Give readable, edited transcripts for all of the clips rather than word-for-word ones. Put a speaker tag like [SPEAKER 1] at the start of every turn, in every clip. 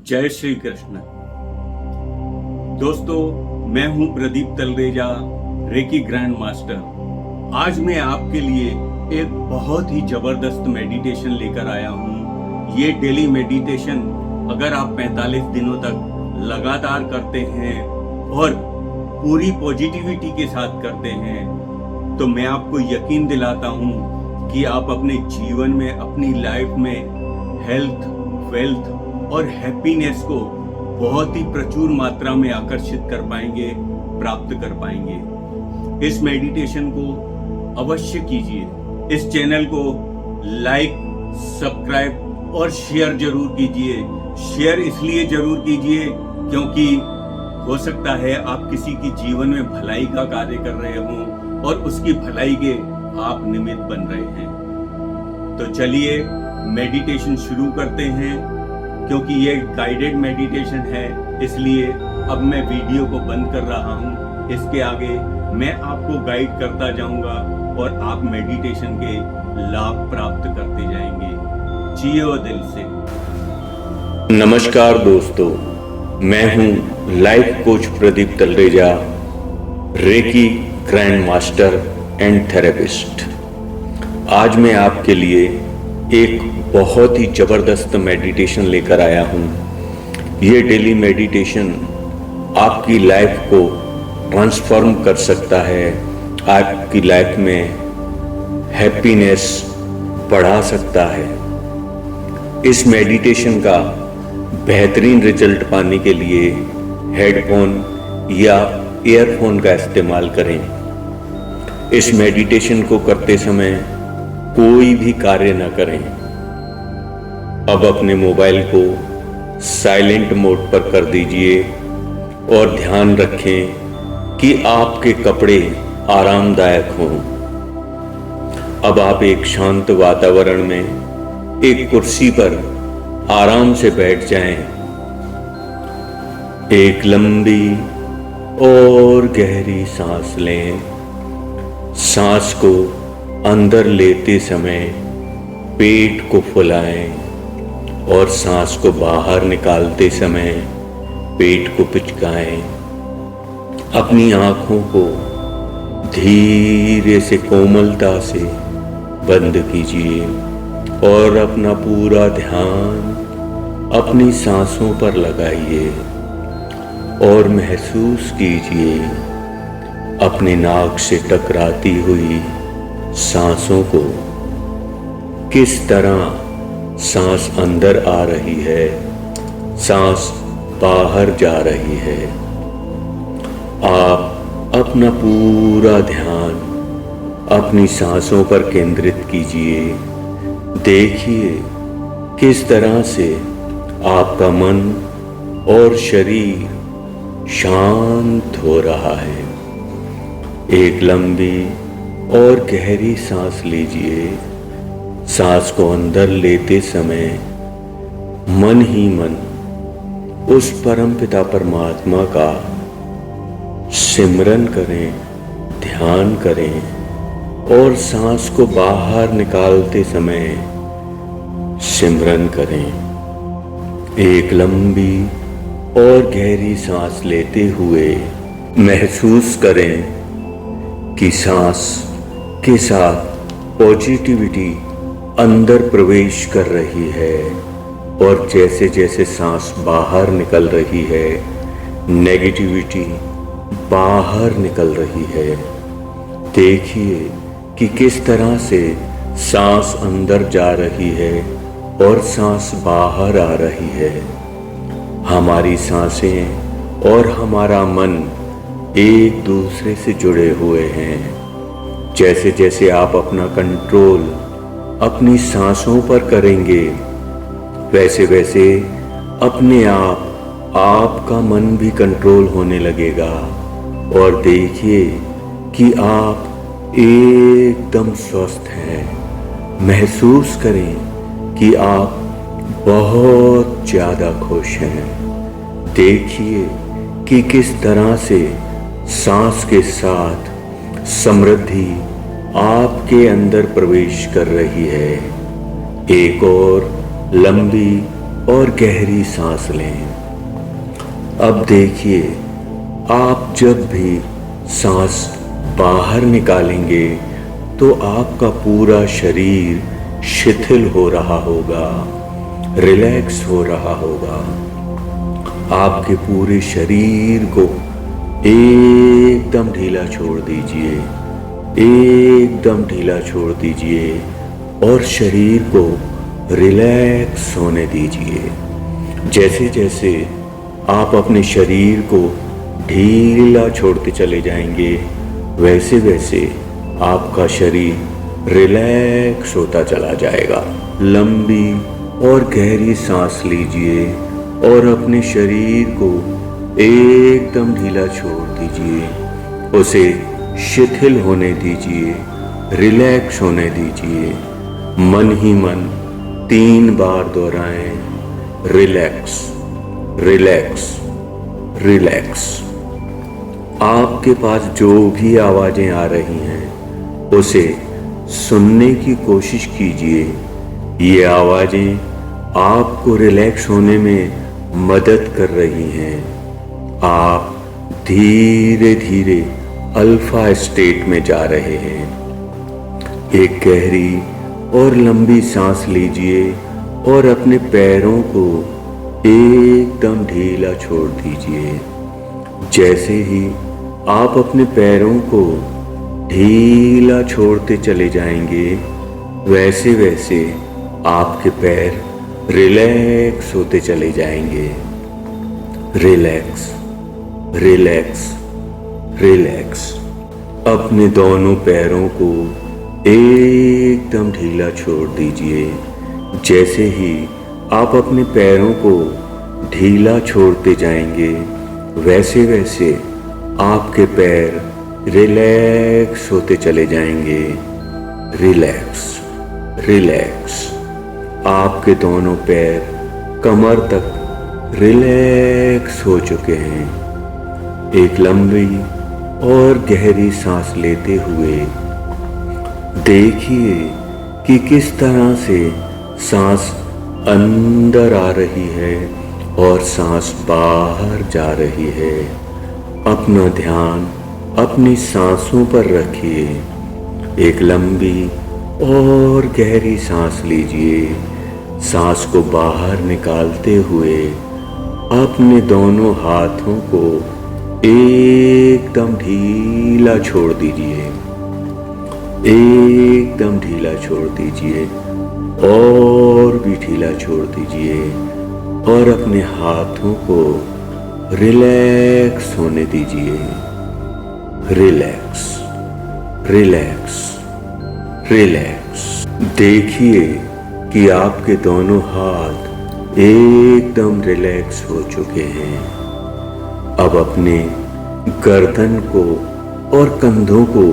[SPEAKER 1] जय श्री कृष्ण। दोस्तों, मैं हूं Pradeep Talreja, reiki grand master. आज मैं आपके लिए एक बहुत ही जबरदस्त मेडिटेशन लेकर आया हूं। ये डेली मेडिटेशन अगर आप 45 दिनों तक लगातार करते हैं और पूरी पॉजिटिविटी के साथ करते हैं तो मैं आपको यकीन दिलाता हूं कि आप अपने जीवन में, अपनी लाइफ में हेल्थ, वेल्थ और हैप्पीनेस को बहुत ही प्रचुर मात्रा में आकर्षित कर पाएंगे, प्राप्त कर पाएंगे। इस मेडिटेशन को अवश्य कीजिए। इस चैनल को लाइक, सब्सक्राइब और शेयर जरूर कीजिए। शेयर इसलिए जरूर कीजिए क्योंकि हो सकता है आप किसी की जीवन में भलाई का कार्य कर रहे हों और उसकी भलाई के आप निमित्त बन रहे हैं। तो चलिए मेडिटेशन शुरू करते हैं। क्योंकि ये गाइडेड मेडिटेशन है इसलिए अब मैं वीडियो को बंद कर रहा हूँ। इसके आगे मैं आपको गाइड करता जाऊंगा और आप मेडिटेशन के लाभ प्राप्त करते जाएंगे। जियो दिल से।
[SPEAKER 2] नमस्कार दोस्तों, मैं हूँ life coach Pradeep Talreja, reiki grand master and therapist. आज मैं आपके लिए एक बहुत ही ज़बरदस्त मेडिटेशन लेकर आया हूँ। ये डेली मेडिटेशन आपकी लाइफ को ट्रांसफॉर्म कर सकता है, आपकी लाइफ में हैप्पीनेस बढ़ा सकता है। इस मेडिटेशन का बेहतरीन रिजल्ट पाने के लिए हेडफोन या ईयरफोन का इस्तेमाल करें। इस मेडिटेशन को करते समय कोई भी कार्य न करें। अब अपने मोबाइल को साइलेंट मोड पर कर दीजिए और ध्यान रखें कि आपके कपड़े आरामदायक हों। अब आप एक शांत वातावरण में एक कुर्सी पर आराम से बैठ जाएं। एक लंबी और गहरी सांस लें। सांस को अंदर लेते समय पेट को फुलाएं और सांस को बाहर निकालते समय पेट को पिचकाएं। अपनी आंखों को धीरे से कोमलता से बंद कीजिए और अपना पूरा ध्यान अपनी सांसों पर लगाइए और महसूस कीजिए अपने नाक से टकराती हुई सांसों को। किस तरह सांस अंदर आ रही है, सांस बाहर जा रही है। आप अपना पूरा ध्यान अपनी सांसों पर केंद्रित कीजिए। देखिए किस तरह से आपका मन और शरीर शांत हो रहा है। एक लंबी और गहरी सांस लीजिए। सांस को अंदर लेते समय मन ही मन उस परमपिता परमात्मा का सिमरन करें, ध्यान करें और सांस को बाहर निकालते समय सिमरन करें। एक लंबी और गहरी सांस लेते हुए महसूस करें कि सांस के साथ पॉजिटिविटी अंदर प्रवेश कर रही है और जैसे जैसे सांस बाहर निकल रही है नेगेटिविटी बाहर निकल रही है। देखिए कि किस तरह से सांस अंदर जा रही है और सांस बाहर आ रही है। हमारी सांसें और हमारा मन एक दूसरे से जुड़े हुए हैं। जैसे जैसे आप अपना कंट्रोल अपनी सांसों पर करेंगे वैसे वैसे अपने आप आपका मन भी कंट्रोल होने लगेगा और देखिए कि आप एकदम स्वस्थ हैं। महसूस करें कि आप बहुत ज़्यादा खुश हैं। देखिए कि किस तरह से सांस के साथ समृद्धि आपके अंदर प्रवेश कर रही है। एक और लंबी और गहरी सांस लें। अब देखिए, आप जब भी सांस बाहर निकालेंगे तो आपका पूरा शरीर शिथिल हो रहा होगा, रिलैक्स हो रहा होगा। आपके पूरे शरीर को एकदम ढीला छोड़ दीजिए, एकदम ढीला छोड़ दीजिए और शरीर को रिलैक्स होने दीजिए। जैसे जैसे आप अपने शरीर को ढीला छोड़ते चले जाएंगे, वैसे वैसे आपका शरीर रिलैक्स होता चला जाएगा। लंबी और गहरी सांस लीजिए और अपने शरीर को एकदम ढीला छोड़ दीजिए, उसे शिथिल होने दीजिए, रिलैक्स होने दीजिए। मन ही मन 3 बार दोहराएं, रिलैक्स, रिलैक्स, रिलैक्स। आपके पास जो भी आवाजें आ रही हैं उसे सुनने की कोशिश कीजिए। ये आवाजें आपको रिलैक्स होने में मदद कर रही हैं। आप धीरे धीरे अल्फा स्टेट में जा रहे हैं। एक गहरी और लंबी सांस लीजिए और अपने पैरों को एकदम ढीला छोड़ दीजिए। जैसे ही आप अपने पैरों को ढीला छोड़ते चले जाएंगे, वैसे वैसे आपके पैर रिलैक्स होते चले जाएंगे। Relax, relax, relax. अपने दोनों पैरों को एकदम ढीला छोड़ दीजिए। जैसे ही आप अपने पैरों को ढीला छोड़ते जाएंगे, वैसे वैसे आपके पैर रिलैक्स होते चले जाएंगे। Relax, relax. आपके दोनों पैर कमर तक रिलैक्स हो चुके हैं। एक लंबी और गहरी सांस लेते हुए देखिए कि किस तरह से सांस अंदर आ रही है और सांस बाहर जा रही है। अपना ध्यान अपनी सांसों पर रखिए। एक लंबी और गहरी सांस लीजिए। सांस को बाहर निकालते हुए अपने दोनों हाथों को एकदम ढीला छोड़ दीजिए, एकदम ढीला छोड़ दीजिए और भी ढीला छोड़ दीजिए और अपने हाथों को रिलैक्स होने दीजिए। Relax, relax, relax. देखिए कि आपके दोनों हाथ एकदम रिलैक्स हो चुके हैं। अब अपने गर्दन को और कंधों को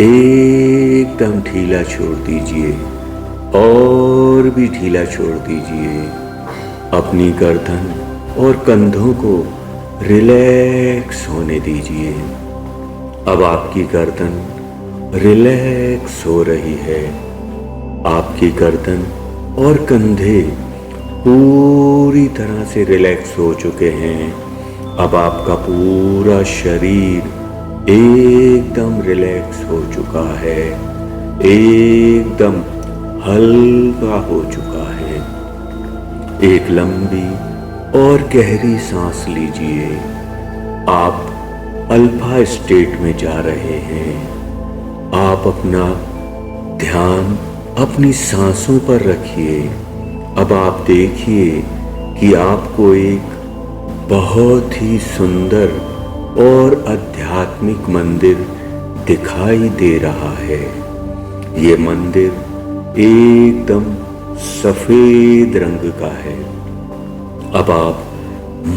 [SPEAKER 2] एकदम ढीला छोड़ दीजिए और भी ढीला छोड़ दीजिए। अपनी गर्दन और कंधों को रिलैक्स होने दीजिए। अब आपकी गर्दन रिलैक्स हो रही है। आपकी गर्दन और कंधे पूरी तरह से रिलैक्स हो चुके हैं। अब आपका पूरा शरीर एकदम रिलैक्स हो चुका है, एकदम हल्का हो चुका है। एक लंबी और गहरी सांस लीजिए। आप अल्फा स्टेट में जा रहे हैं। आप अपना ध्यान अपनी सांसों पर रखिए। अब आप देखिए कि आपको एक बहुत ही सुंदर और आध्यात्मिक मंदिर दिखाई दे रहा है। ये मंदिर एकदम सफेद रंग का है। अब आप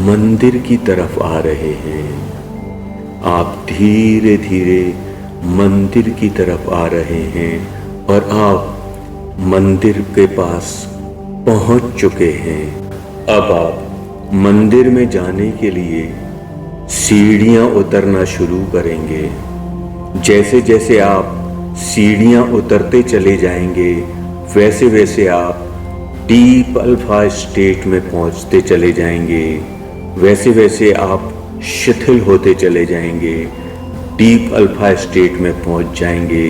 [SPEAKER 2] मंदिर की तरफ आ रहे हैं। आप धीरे धीरे मंदिर की तरफ आ रहे हैं और आप मंदिर के पास पहुंच चुके हैं। अब आप मंदिर में जाने के लिए सीढ़ियां उतरना शुरू करेंगे। जैसे जैसे आप सीढ़ियां उतरते चले जाएंगे, वैसे वैसे आप डीप अल्फा स्टेट में पहुंचते चले जाएंगे। वैसे वैसे आप शिथिल होते चले जाएंगे, डीप अल्फा स्टेट में पहुंच जाएंगे।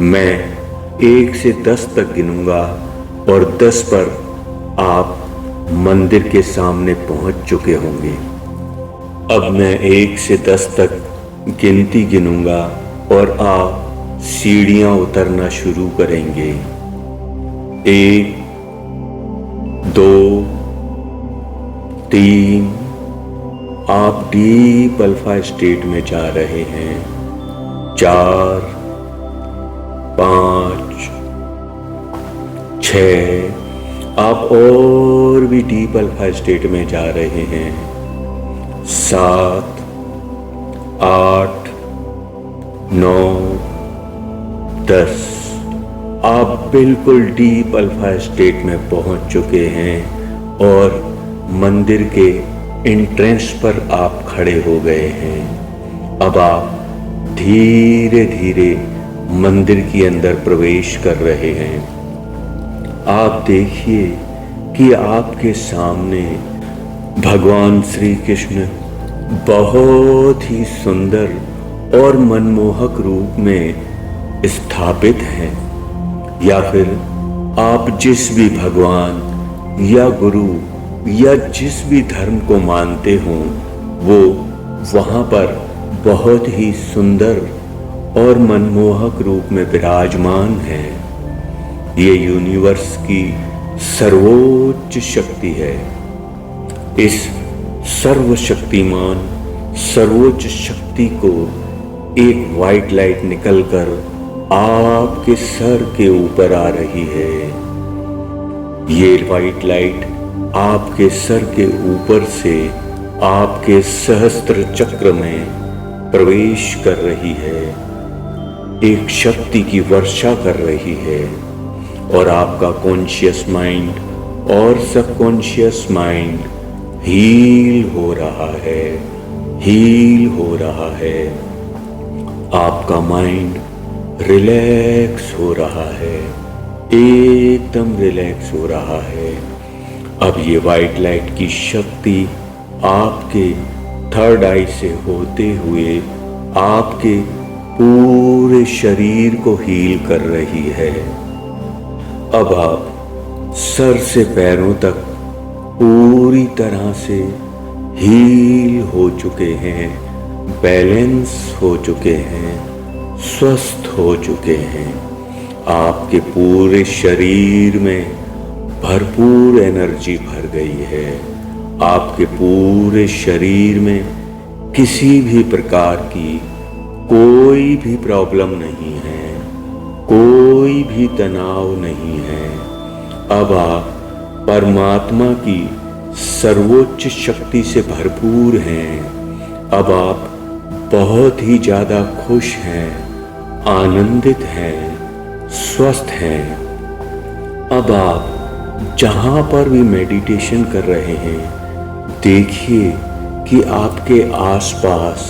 [SPEAKER 2] मैं 1 से 10 तक गिनूंगा और 10 पर आप मंदिर के सामने पहुंच चुके होंगे। अब मैं 1 से 10 तक गिनती गिनूंगा और आप सीढ़ियां उतरना शुरू करेंगे। 1, 2, 3, आप डीप अल्फा स्टेट में जा रहे हैं। 4, 5, 6, आप और भी डीप अल्फा स्टेट में जा रहे हैं। 7, 8, 9, 10, आप बिल्कुल डीप अल्फा स्टेट में पहुंच चुके हैं और मंदिर के एंट्रेंस पर आप खड़े हो गए हैं। अब आप धीरे धीरे मंदिर के अंदर प्रवेश कर रहे हैं। आप देखिए कि आपके सामने भगवान श्री कृष्ण बहुत ही सुंदर और मनमोहक रूप में स्थापित हैं, या फिर आप जिस भी भगवान या गुरु या जिस भी धर्म को मानते हों वो वहाँ पर बहुत ही सुंदर और मनमोहक रूप में विराजमान है। ये यूनिवर्स की सर्वोच्च शक्ति है। इस सर्वशक्तिमान सर्वोच्च शक्ति को एक वाइट लाइट निकलकर आपके सर के ऊपर आ रही है। ये वाइट लाइट आपके सर के ऊपर से आपके सहस्त्र चक्र में प्रवेश कर रही है, एक शक्ति की वर्षा कर रही है और आपका कॉन्शियस माइंड और सबकॉन्शियस माइंड हील हो रहा है, हील हो रहा है। आपका माइंड रिलैक्स हो रहा है, एकदम रिलैक्स हो रहा है। अब ये वाइट लाइट की शक्ति आपके थर्ड आई से होते हुए आपके पूरे शरीर को हील कर रही है। अब आप सर से पैरों तक पूरी तरह से हील हो चुके हैं, बैलेंस हो चुके हैं, स्वस्थ हो चुके हैं। आपके पूरे शरीर में भरपूर एनर्जी भर गई है। आपके पूरे शरीर में किसी भी प्रकार की कोई भी प्रॉब्लम नहीं है, कोई भी तनाव नहीं है। अब आप परमात्मा की सर्वोच्च शक्ति से भरपूर हैं। अब आप बहुत ही ज़्यादा खुश हैं, आनंदित हैं, स्वस्थ हैं। अब आप जहाँ पर भी मेडिटेशन कर रहे हैं, देखिए कि आपके आसपास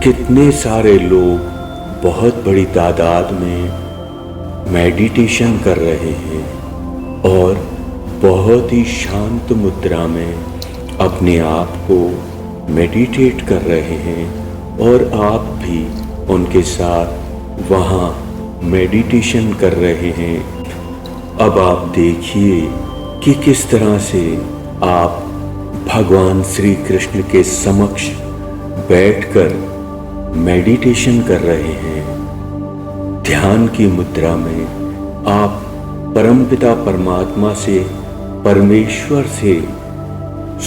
[SPEAKER 2] कितने सारे लोग बहुत बड़ी तादाद में मेडिटेशन कर रहे हैं और बहुत ही शांत मुद्रा में अपने आप को मेडिटेट कर रहे हैं और आप भी उनके साथ वहाँ मेडिटेशन कर रहे हैं। अब आप देखिए कि किस तरह से आप भगवान श्री कृष्ण के समक्ष बैठकर मेडिटेशन कर रहे हैं। ध्यान की मुद्रा में आप परमपिता परमात्मा से, परमेश्वर से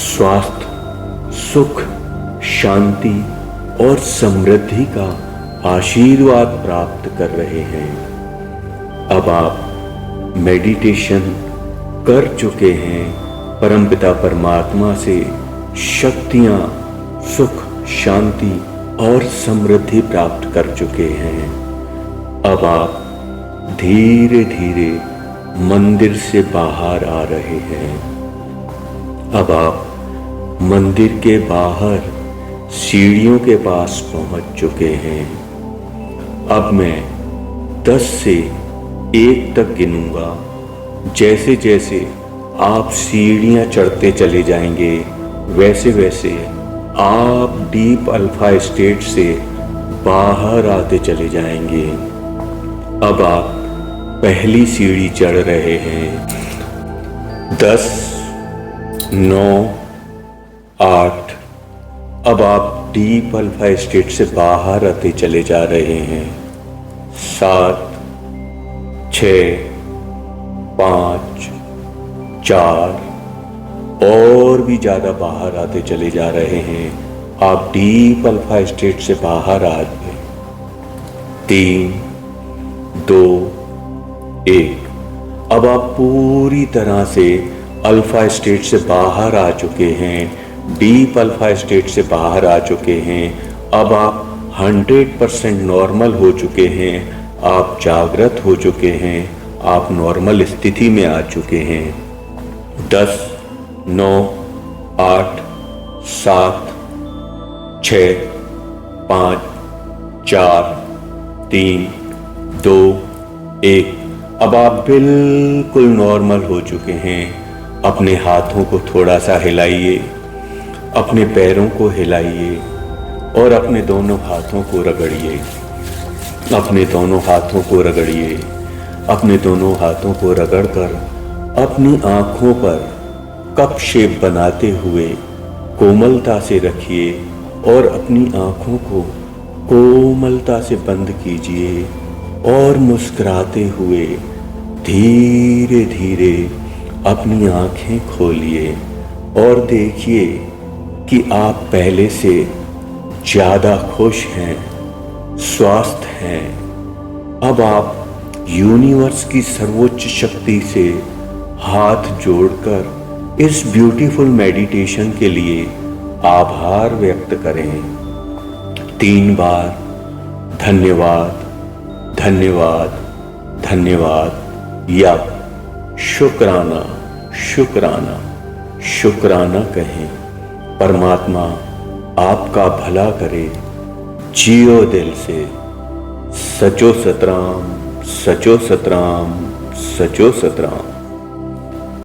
[SPEAKER 2] स्वास्थ्य, सुख, शांति और समृद्धि का आशीर्वाद प्राप्त कर रहे हैं। अब आप मेडिटेशन कर चुके हैं, परमपिता परमात्मा से शक्तियाँ, सुख, शांति और समृद्धि प्राप्त कर चुके हैं। अब आप धीरे धीरे मंदिर से बाहर आ रहे हैं। अब आप मंदिर के बाहर सीढ़ियों के पास पहुंच चुके हैं। अब मैं 10 से 1 तक गिनूंगा, जैसे जैसे आप सीढ़ियां चढ़ते चले जाएंगे वैसे वैसे आप डीप अल्फा स्टेट से बाहर आते चले जाएंगे। अब आप पहली सीढ़ी चढ़ रहे हैं। 10, 9, 8। अब आप डीप अल्फा स्टेट से बाहर आते चले जा रहे हैं। 7, 6, 5, 4 और भी ज़्यादा बाहर आते चले जा रहे हैं। आप डीप अल्फा स्टेट से बाहर आ गए। 3, 2, 1। अब आप पूरी तरह से अल्फा स्टेट से बाहर आ चुके हैं, डीप अल्फा स्टेट से बाहर आ चुके हैं। अब आप 100% नॉर्मल हो चुके हैं, आप जागृत हो चुके हैं, आप नॉर्मल स्थिति में आ चुके हैं। 10, 9, 8, 7, 6, 5, 4, 3, 2, 1। अब आप बिल्कुल नॉर्मल हो चुके हैं। अपने हाथों को थोड़ा सा हिलाइए, अपने पैरों को हिलाइए और अपने दोनों हाथों को रगड़िए। अपने दोनों हाथों को रगड़िए। अपने दोनों हाथों को रगड़कर अपनी आँखों पर कप शेप बनाते हुए कोमलता से रखिए और अपनी आँखों को कोमलता से बंद कीजिए और मुस्कुराते हुए धीरे धीरे अपनी आँखें खोलिए और देखिए कि आप पहले से ज़्यादा खुश हैं, स्वस्थ हैं। अब आप यूनिवर्स की सर्वोच्च शक्ति से हाथ जोड़कर इस ब्यूटीफुल मेडिटेशन के लिए आभार व्यक्त करें। 3 बार धन्यवाद, धन्यवाद, धन्यवाद या शुक्राना, शुक्राना, शुक्राना कहें। परमात्मा आपका भला करे। जियो दिल से। सचो सतराम, सचो सतराम, सचो सतराम।